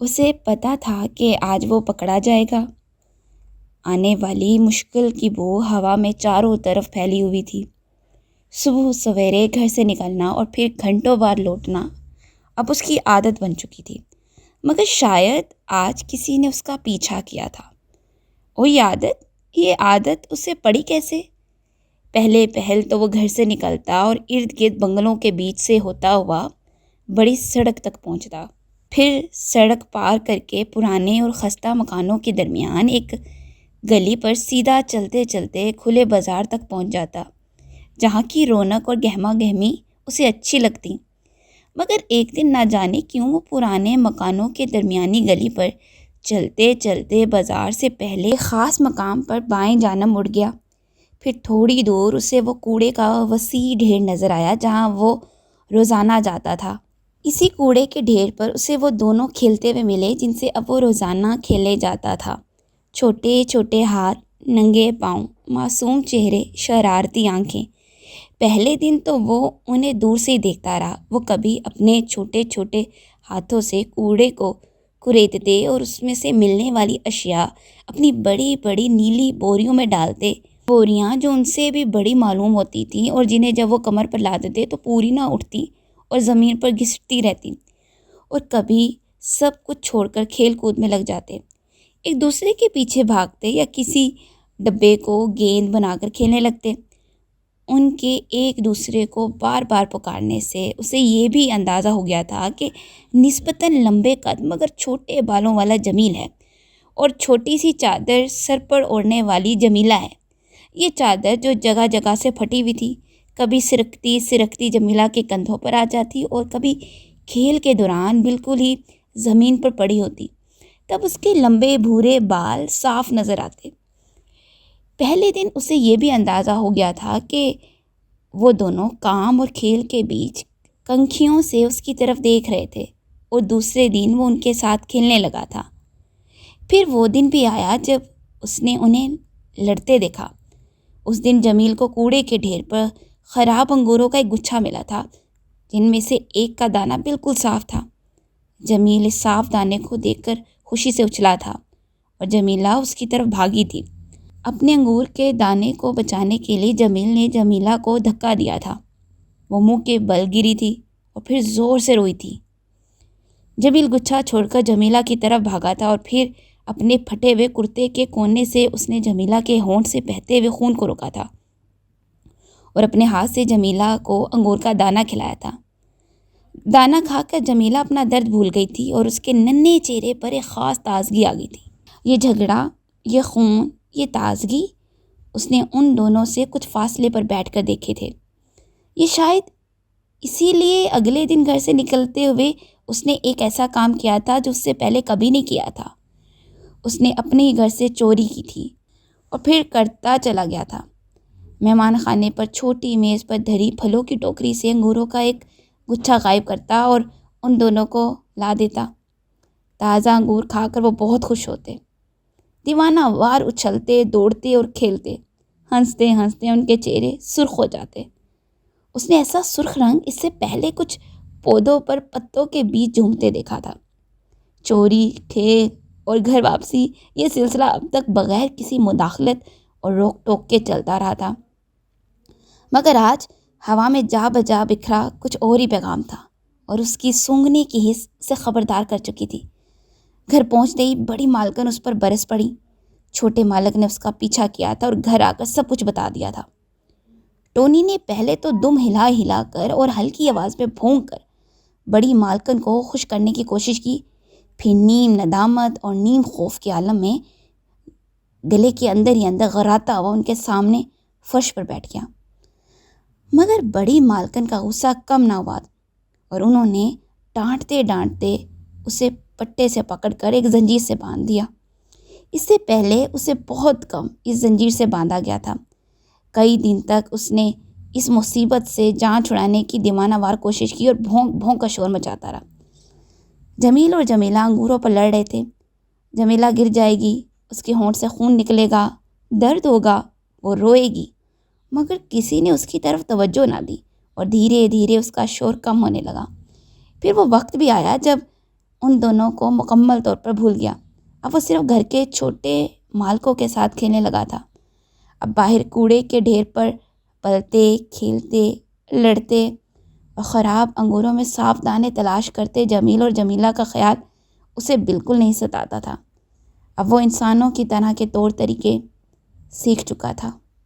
اسے پتہ تھا کہ آج وہ پکڑا جائے گا۔ آنے والی مشکل کی بو ہوا میں چاروں طرف پھیلی ہوئی تھی۔ صبح سویرے گھر سے نکلنا اور پھر گھنٹوں بعد لوٹنا اب اس کی عادت بن چکی تھی، مگر شاید آج کسی نے اس کا پیچھا کیا تھا۔ اور یہ عادت اسے پڑی کیسے؟ پہل تو وہ گھر سے نکلتا اور ارد گرد بنگلوں کے بیچ سے ہوتا ہوا بڑی سڑک تک پہنچتا، پھر سڑک پار کر کے پرانے اور خستہ مکانوں کے درمیان ایک گلی پر سیدھا چلتے چلتے کھلے بازار تک پہنچ جاتا، جہاں کی رونق اور گہما گہمی اسے اچھی لگتی۔ مگر ایک دن نہ جانے کیوں وہ پرانے مکانوں کے درمیانی گلی پر چلتے چلتے بازار سے پہلے خاص مقام پر بائیں جانب مڑ گیا۔ پھر تھوڑی دور اسے وہ کوڑے کا وسیع ڈھیر نظر آیا جہاں وہ روزانہ جاتا تھا۔ اسی کوڑے کے ڈھیر پر اسے وہ دونوں کھیلتے ہوئے ملے جن سے اب وہ روزانہ کھیلے جاتا تھا۔ چھوٹے چھوٹے ہاتھ، ننگے پاؤں، معصوم چہرے، شرارتی آنکھیں۔ پہلے دن تو وہ انہیں دور سے ہی دیکھتا رہا۔ وہ کبھی اپنے چھوٹے چھوٹے ہاتھوں سے کوڑے کو کریدتے اور اس میں سے ملنے والی اشیاء اپنی بڑی بڑی نیلی بوریوں میں ڈالتے، بوریاں جو ان سے بھی بڑی معلوم ہوتی تھیں اور جنہیں جب وہ کمر پر لادتے تو پوری نہ اٹھتی اور زمین پر گھسٹتی رہتی۔ اور کبھی سب کچھ چھوڑ کر کھیل کود میں لگ جاتے، ایک دوسرے کے پیچھے بھاگتے یا کسی ڈبے کو گیند بنا کر کھیلنے لگتے۔ ان کے ایک دوسرے کو بار بار پکارنے سے اسے یہ بھی اندازہ ہو گیا تھا کہ نسبتاً لمبے قد مگر چھوٹے بالوں والا جمیل ہے اور چھوٹی سی چادر سر پر اوڑھنے والی جمیلہ ہے۔ یہ چادر جو جگہ جگہ سے پھٹی ہوئی تھی، کبھی سرکتی جمیلہ کے کندھوں پر آ جاتی اور کبھی کھیل کے دوران بالکل ہی زمین پر پڑی ہوتی، تب اس کے لمبے بھورے بال صاف نظر آتے۔ پہلے دن اسے یہ بھی اندازہ ہو گیا تھا کہ وہ دونوں کام اور کھیل کے بیچ کنکھیوں سے اس کی طرف دیکھ رہے تھے، اور دوسرے دن وہ ان کے ساتھ کھیلنے لگا تھا۔ پھر وہ دن بھی آیا جب اس نے انہیں لڑتے دیکھا۔ اس دن جمیل کو کوڑے کے ڈھیر پر خراب انگوروں کا ایک گچھا ملا تھا، جن میں سے ایک کا دانہ بالکل صاف تھا۔ جمیل اس صاف دانے کو دیکھ کر خوشی سے اچھلا تھا اور جمیلہ اس کی طرف بھاگی تھی۔ اپنے انگور کے دانے کو بچانے کے لیے جمیل نے جمیلہ کو دھکا دیا تھا۔ وہ منہ کے بل گری تھی اور پھر زور سے روئی تھی۔ جمیل گچھا چھوڑ کر جمیلہ کی طرف بھاگا تھا اور پھر اپنے پھٹے ہوئے کرتے کے کونے سے اس نے جمیلہ کے ہونٹ سے بہتے ہوئے خون کو روکا تھا اور اپنے ہاتھ سے جمیلہ کو انگور کا دانہ کھلایا تھا۔ دانہ کھا کر جمیلہ اپنا درد بھول گئی تھی اور اس کے ننھے چہرے پر ایک خاص تازگی آ گئی تھی۔ یہ جھگڑا، یہ خون، یہ تازگی، اس نے ان دونوں سے کچھ فاصلے پر بیٹھ کر دیکھے تھے۔ یہ شاید اسی لیے اگلے دن گھر سے نکلتے ہوئے اس نے ایک ایسا کام کیا تھا جو اس سے پہلے کبھی نہیں کیا تھا۔ اس نے اپنے ہی گھر سے چوری کی تھی اور پھر کرتا چلا گیا تھا۔ مہمان خانے پر چھوٹی میز پر دھری پھلوں کی ٹوکری سے انگوروں کا ایک گچھا غائب کرتا اور ان دونوں کو لا دیتا۔ تازہ انگور کھا کر وہ بہت خوش ہوتے، دیوانہ وار اچھلتے، دوڑتے اور کھیلتے۔ ہنستے ہنستے ان کے چہرے سرخ ہو جاتے۔ اس نے ایسا سرخ رنگ اس سے پہلے کچھ پودوں پر پتوں کے بیچ جھومتے دیکھا تھا۔ چوری، کھیل اور گھر واپسی، یہ سلسلہ اب تک بغیر کسی مداخلت اور روک ٹوک کے چلتا رہا تھا، مگر آج ہوا میں جا بجا بکھرا کچھ اور ہی پیغام تھا اور اس کی سونگنے کی حس سے خبردار کر چکی تھی۔ گھر پہنچتے ہی بڑی مالکن اس پر برس پڑی۔ چھوٹے مالک نے اس کا پیچھا کیا تھا اور گھر آ کر سب کچھ بتا دیا تھا۔ ٹونی نے پہلے تو دم ہلا ہلا کر اور ہلکی آواز میں بھونک کر بڑی مالکن کو خوش کرنے کی کوشش کی، پھر نیم ندامت اور نیم خوف کے عالم میں گلے کے اندر ہی اندر غراتا ہوا ان کے سامنے فرش پر بیٹھ گیا۔ مگر بڑی مالکن کا غصہ کم نہ ہوا اور انہوں نے ڈانٹتے ڈانٹتے اسے پٹے سے پکڑ کر ایک زنجیر سے باندھ دیا۔ اس سے پہلے اسے بہت کم اس زنجیر سے باندھا گیا تھا۔ کئی دن تک اس نے اس مصیبت سے جان چھڑانے کی دیوانہ وار کوشش کی اور بھونک بھونک کا شور مچاتا رہا۔ جمیل اور جمیلہ انگوروں پر لڑ رہے تھے۔ جمیلہ گر جائے گی، اس کے ہونٹ سے خون نکلے گا، درد ہوگا، وہ روئے گی، مگر کسی نے اس کی طرف توجہ نہ دی اور دھیرے دھیرے اس کا شور کم ہونے لگا۔ پھر وہ وقت بھی آیا جب ان دونوں کو مکمل طور پر بھول گیا۔ اب وہ صرف گھر کے چھوٹے مالکوں کے ساتھ کھیلنے لگا تھا۔ اب باہر کوڑے کے ڈھیر پر پلتے، کھیلتے، لڑتے اور خراب انگوروں میں صاف دانے تلاش کرتے جمیل اور جمیلہ کا خیال اسے بالکل نہیں ستاتا تھا۔ اب وہ انسانوں کی طرح کے طور طریقے سیکھ چکا تھا۔